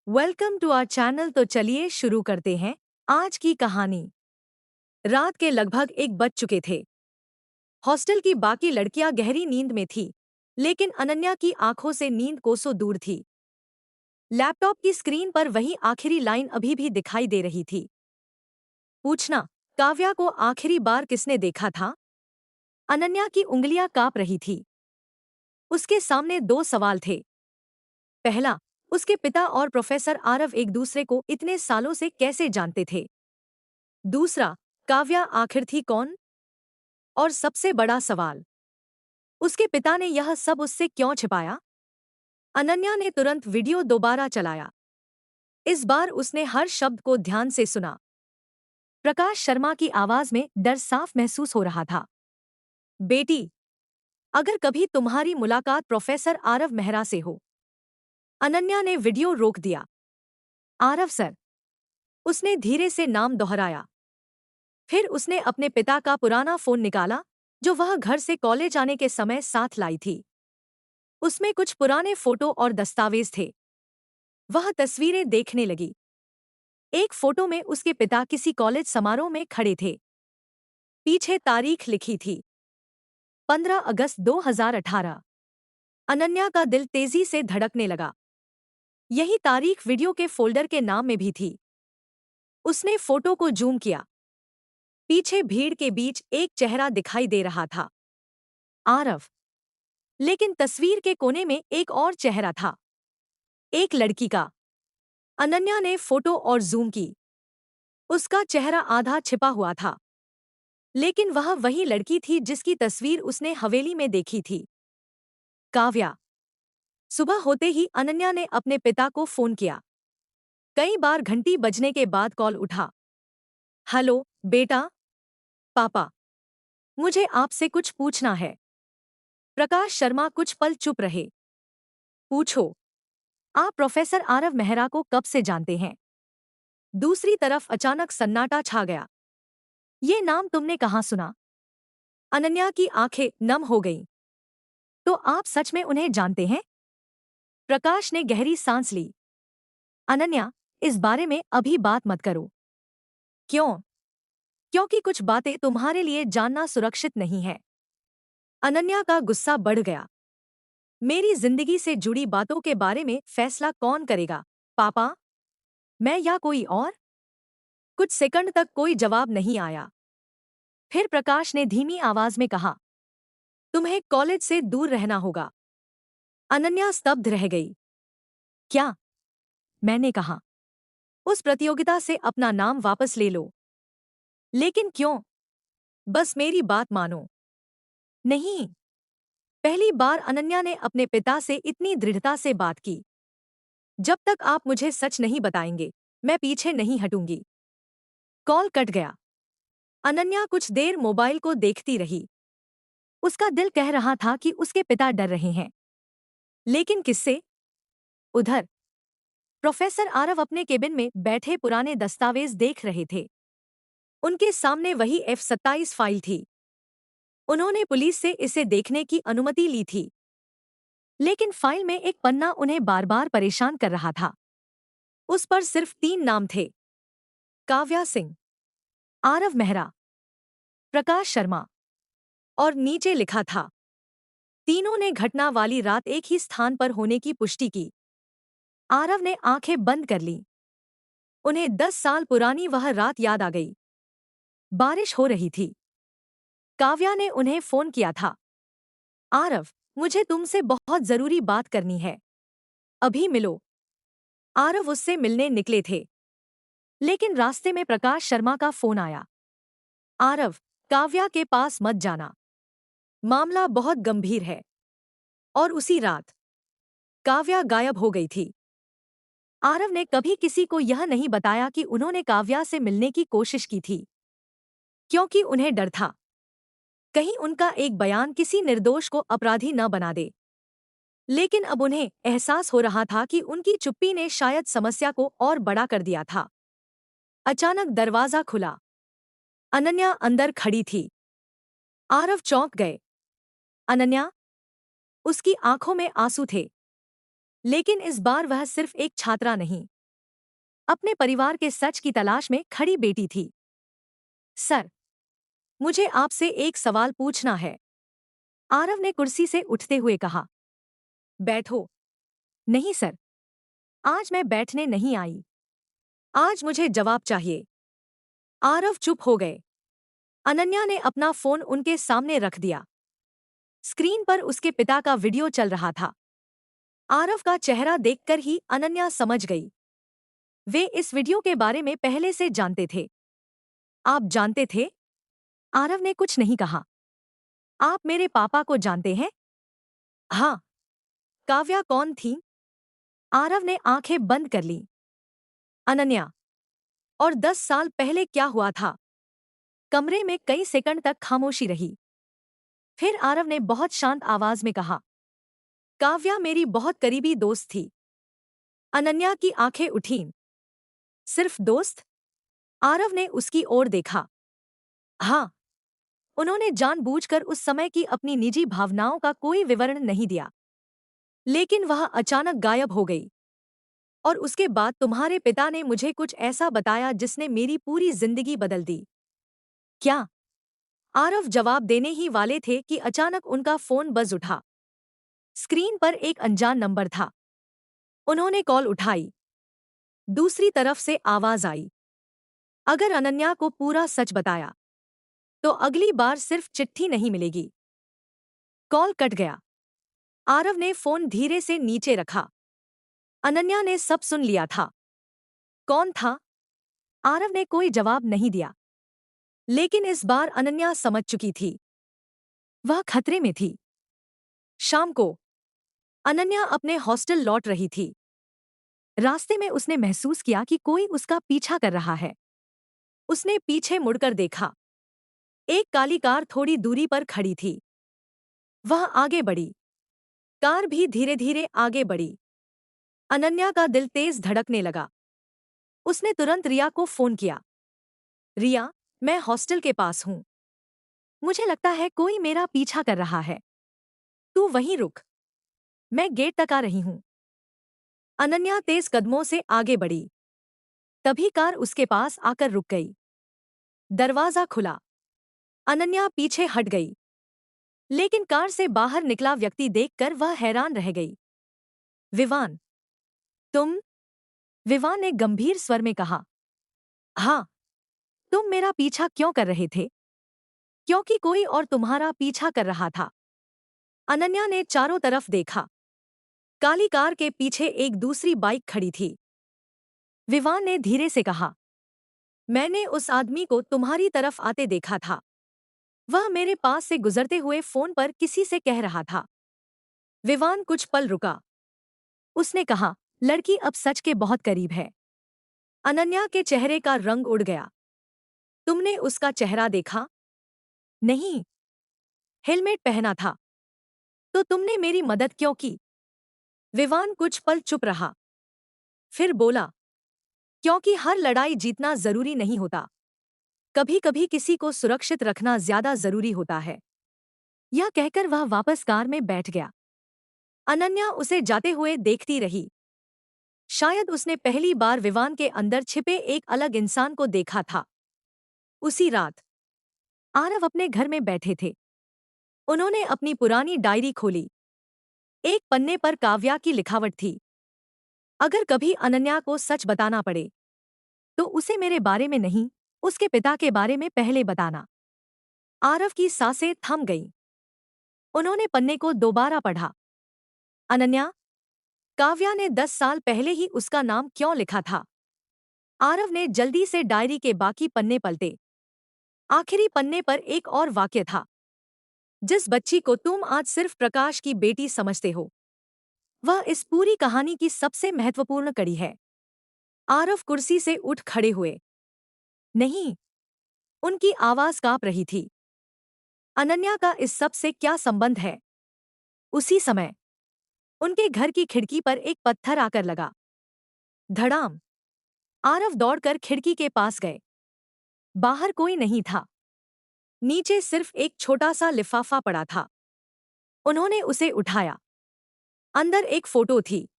Welcome to our channel. तो चलिए शुरू करते हैं आज की कहानी। रात के लगभग 1 बज चुके थे। हॉस्टल की बाकी लड़कियां गहरी नींद में थी, लेकिन अनन्या की आंखों से नींद कोसों दूर थी। लैपटॉप की स्क्रीन पर वही आखिरी लाइन अभी भी दिखाई दे रही थी। पूछना, काव्या को आखिरी बार किसने देखा था? अनन्या की उंगलियां कांप रही थी। उसके सामने 2 सवाल थे। पहला, उसके पिता और प्रोफेसर आरव एक दूसरे को इतने सालों से कैसे जानते थे? दूसरा, काव्या आखिर थी कौन? और सबसे बड़ा सवाल, उसके पिता ने यह सब उससे क्यों छिपाया? अनन्या ने तुरंत वीडियो दोबारा चलाया। इस बार उसने हर शब्द को ध्यान से सुना। प्रकाश शर्मा की आवाज में डर साफ महसूस हो रहा था। बेटी, अगर कभी तुम्हारी मुलाकात प्रोफेसर आरव मेहरा से हो। अनन्या ने वीडियो रोक दिया। आरव सर। उसने धीरे से नाम दोहराया। फिर उसने अपने पिता का पुराना फोन निकाला, जो वह घर से कॉलेज आने के समय साथ लाई थी। उसमें कुछ पुराने फोटो और दस्तावेज थे। वह तस्वीरें देखने लगी। एक फोटो में उसके पिता किसी कॉलेज समारोह में खड़े थे। पीछे तारीख लिखी थी, 15 अगस्त 2018। अनन्या का दिल तेजी से धड़कने लगा। यही तारीख वीडियो के फोल्डर के नाम में भी थी। उसने फोटो को जूम किया। पीछे भीड़ के बीच एक चेहरा दिखाई दे रहा था, आरव। लेकिन तस्वीर के कोने में एक और चेहरा था, एक लड़की का। अनन्या ने फोटो और जूम की। उसका चेहरा आधा छिपा हुआ था, लेकिन वह वही लड़की थी जिसकी तस्वीर उसने हवेली में देखी थी। काव्या। सुबह होते ही अनन्या ने अपने पिता को फोन किया। कई बार घंटी बजने के बाद कॉल उठा। हेलो बेटा। पापा, मुझे आपसे कुछ पूछना है। प्रकाश शर्मा कुछ पल चुप रहे। पूछो। आप प्रोफेसर आरव मेहरा को कब से जानते हैं? दूसरी तरफ अचानक सन्नाटा छा गया। ये नाम तुमने कहाँ सुना? अनन्या की आंखें नम हो गईं। तो आप सच में उन्हें जानते हैं? प्रकाश ने गहरी सांस ली। अनन्या, इस बारे में अभी बात मत करो। क्यों? क्योंकि कुछ बातें तुम्हारे लिए जानना सुरक्षित नहीं है। अनन्या का गुस्सा बढ़ गया। मेरी जिंदगी से जुड़ी बातों के बारे में फैसला कौन करेगा? पापा? मैं या कोई और? कुछ सेकंड तक कोई जवाब नहीं आया। फिर प्रकाश ने धीमी आवाज में कहा, तुम्हें कॉलेज से दूर रहना होगा। अनन्या स्तब्ध रह गई। क्या? मैंने कहा, उस प्रतियोगिता से अपना नाम वापस ले लो। लेकिन क्यों? बस मेरी बात मानो। नहीं। पहली बार अनन्या ने अपने पिता से इतनी दृढ़ता से बात की। जब तक आप मुझे सच नहीं बताएंगे, मैं पीछे नहीं हटूंगी। कॉल कट गया। अनन्या कुछ देर मोबाइल को देखती रही। उसका दिल कह रहा था कि उसके पिता डर रहे हैं। लेकिन किससे? उधर प्रोफेसर आरव अपने केबिन में बैठे पुराने दस्तावेज देख रहे थे। उनके सामने वही F-27 फाइल थी। उन्होंने पुलिस से इसे देखने की अनुमति ली थी। लेकिन फाइल में एक पन्ना उन्हें बार बार परेशान कर रहा था। उस पर सिर्फ 3 नाम थे, काव्या सिंह, आरव मेहरा, प्रकाश शर्मा। और नीचे लिखा था, तीनों ने घटना वाली रात एक ही स्थान पर होने की पुष्टि की। आरव ने आंखें बंद कर लीं। उन्हें 10 साल पुरानी वह रात याद आ गई। बारिश हो रही थी। काव्या ने उन्हें फोन किया था। आरव, मुझे तुमसे बहुत जरूरी बात करनी है। अभी मिलो। आरव उससे मिलने निकले थे, लेकिन रास्ते में प्रकाश शर्मा का फोन आया। आरव, काव्या के पास मत जाना। मामला बहुत गंभीर है। और उसी रात काव्या गायब हो गई थी। आरव ने कभी किसी को यह नहीं बताया कि उन्होंने काव्या से मिलने की कोशिश की थी, क्योंकि उन्हें डर था कहीं उनका एक बयान किसी निर्दोष को अपराधी न बना दे। लेकिन अब उन्हें एहसास हो रहा था कि उनकी चुप्पी ने शायद समस्या को और बड़ा कर दिया था। अचानक दरवाजा खुला। अनन्या अंदर खड़ी थी। आरव चौंक गए। अनन्या? उसकी आंखों में आंसू थे। लेकिन इस बार वह सिर्फ एक छात्रा नहीं, अपने परिवार के सच की तलाश में खड़ी बेटी थी। सर, मुझे आपसे एक सवाल पूछना है, आरव ने कुर्सी से उठते हुए कहा। बैठो। नहीं सर, आज मैं बैठने नहीं आई। आज मुझे जवाब चाहिए। आरव चुप हो गए। अनन्या ने अपना फोन उनके सामने रख दिया। स्क्रीन पर उसके पिता का वीडियो चल रहा था। आरव का चेहरा देखकर ही अनन्या समझ गई। वे इस वीडियो के बारे में पहले से जानते थे। आप जानते थे? आरव ने कुछ नहीं कहा। आप मेरे पापा को जानते हैं? हाँ। काव्या कौन थी? आरव ने आंखें बंद कर लीं। अनन्या। और 10 साल पहले क्या हुआ था? कमरे में कई सेकंड तक खामोशी रही। फिर आरव ने बहुत शांत आवाज में कहा, काव्या मेरी बहुत करीबी दोस्त थी। अनन्या की आंखें उठीं। सिर्फ दोस्त? आरव ने उसकी ओर देखा। हाँ। उन्होंने जानबूझकर उस समय की अपनी निजी भावनाओं का कोई विवरण नहीं दिया। लेकिन वह अचानक गायब हो गई। और उसके बाद तुम्हारे पिता ने मुझे कुछ ऐसा बताया जिसने मेरी पूरी जिंदगी बदल दी। क्या? आरव जवाब देने ही वाले थे कि अचानक उनका फोन बज उठा। स्क्रीन पर एक अनजान नंबर था। उन्होंने कॉल उठाई। दूसरी तरफ से आवाज आई, अगर अनन्या को पूरा सच बताया तो अगली बार सिर्फ चिट्ठी नहीं मिलेगी। कॉल कट गया। आरव ने फोन धीरे से नीचे रखा। अनन्या ने सब सुन लिया था। कौन था? आरव ने कोई जवाब नहीं दिया। लेकिन इस बार अनन्या समझ चुकी थी। वह खतरे में थी। शाम को अनन्या अपने हॉस्टल लौट रही थी। रास्ते में उसने महसूस किया कि कोई उसका पीछा कर रहा है। उसने पीछे मुड़कर देखा। एक काली कार थोड़ी दूरी पर खड़ी थी। वह आगे बढ़ी। कार भी धीरे धीरे आगे बढ़ी। अनन्या का दिल तेज धड़कने लगा। उसने तुरंत रिया को फोन किया। रिया, मैं हॉस्टल के पास हूं। मुझे लगता है कोई मेरा पीछा कर रहा है। तू वहीं रुक, मैं गेट तक आ रही हूं। अनन्या तेज कदमों से आगे बढ़ी। तभी कार उसके पास आकर रुक गई। दरवाजा खुला। अनन्या पीछे हट गई। लेकिन कार से बाहर निकला व्यक्ति देखकर वह हैरान रह गई। विवान, तुम? विवान ने गंभीर स्वर में कहा। हाँ। तुम मेरा पीछा क्यों कर रहे थे? क्योंकि कोई और तुम्हारा पीछा कर रहा था। अनन्या ने चारों तरफ देखा। काली कार के पीछे एक दूसरी बाइक खड़ी थी। विवान ने धीरे से कहा, मैंने उस आदमी को तुम्हारी तरफ आते देखा था। वह मेरे पास से गुजरते हुए फोन पर किसी से कह रहा था। विवान कुछ पल रुका। उसने कहा, लड़की अब सच के बहुत करीब है। अनन्या के चेहरे का रंग उड़ गया। तुमने उसका चेहरा देखा? नहीं। हेलमेट पहना था। तो तुमने मेरी मदद क्यों की? विवान कुछ पल चुप रहा। फिर बोला, क्योंकि हर लड़ाई जीतना जरूरी नहीं होता। कभी कभी किसी को सुरक्षित रखना ज्यादा जरूरी होता है। यह कहकर वह वापस कार में बैठ गया। अनन्या उसे जाते हुए देखती रही। शायद उसने पहली बार विवान के अंदर छिपे एक अलग इंसान को देखा था। उसी रात आरव अपने घर में बैठे थे। उन्होंने अपनी पुरानी डायरी खोली। एक पन्ने पर काव्या की लिखावट थी। अगर कभी अनन्या को सच बताना पड़े तो उसे मेरे बारे में नहीं, उसके पिता के बारे में पहले बताना। आरव की सांसें थम गईं। उन्होंने पन्ने को दोबारा पढ़ा। अनन्या, काव्या ने 10 साल पहले ही उसका नाम क्यों लिखा था? आरव ने जल्दी से डायरी के बाकी पन्ने पलटे। आखिरी पन्ने पर एक और वाक्य था। जिस बच्ची को तुम आज सिर्फ प्रकाश की बेटी समझते हो, वह इस पूरी कहानी की सबसे महत्वपूर्ण कड़ी है। आरव कुर्सी से उठ खड़े हुए। नहीं। उनकी आवाज कांप रही थी। अनन्या का इस सब से क्या संबंध है? उसी समय उनके घर की खिड़की पर एक पत्थर आकर लगा। धड़ाम। आरव दौड़कर खिड़की के पास गए। बाहर कोई नहीं था। नीचे सिर्फ एक छोटा सा लिफाफा पड़ा था। उन्होंने उसे उठाया। अंदर एक फोटो थी।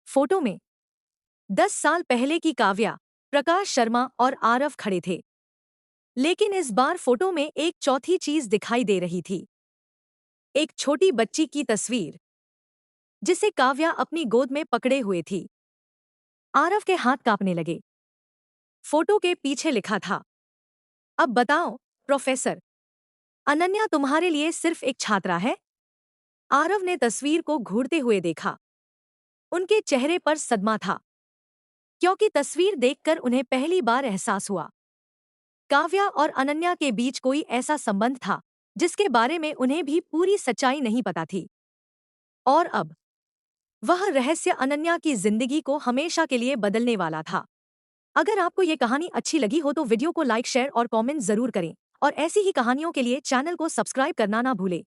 फोटो में 10 साल पहले की काव्या, प्रकाश शर्मा और आरव खड़े थे। लेकिन इस बार फोटो में एक चौथी चीज दिखाई दे रही थी। एक छोटी बच्ची की तस्वीर, जिसे काव्या अपनी गोद में पकड़े हुए थी। आरव के हाथ कांपने लगे। फोटो के पीछे लिखा था, अब बताओ प्रोफेसर, अनन्या तुम्हारे लिए सिर्फ एक छात्रा है। आरव ने तस्वीर को घूरते हुए देखा। उनके चेहरे पर सदमा था, क्योंकि तस्वीर देखकर उन्हें पहली बार एहसास हुआ काव्या और अनन्या के बीच कोई ऐसा संबंध था जिसके बारे में उन्हें भी पूरी सच्चाई नहीं पता थी। और अब वह रहस्य अनन्या की जिंदगी को हमेशा के लिए बदलने वाला था। अगर आपको ये कहानी अच्छी लगी हो तो वीडियो को लाइक, शेयर और कमेंट जरूर करें और ऐसी ही कहानियों के लिए चैनल को सब्सक्राइब करना ना भूलें।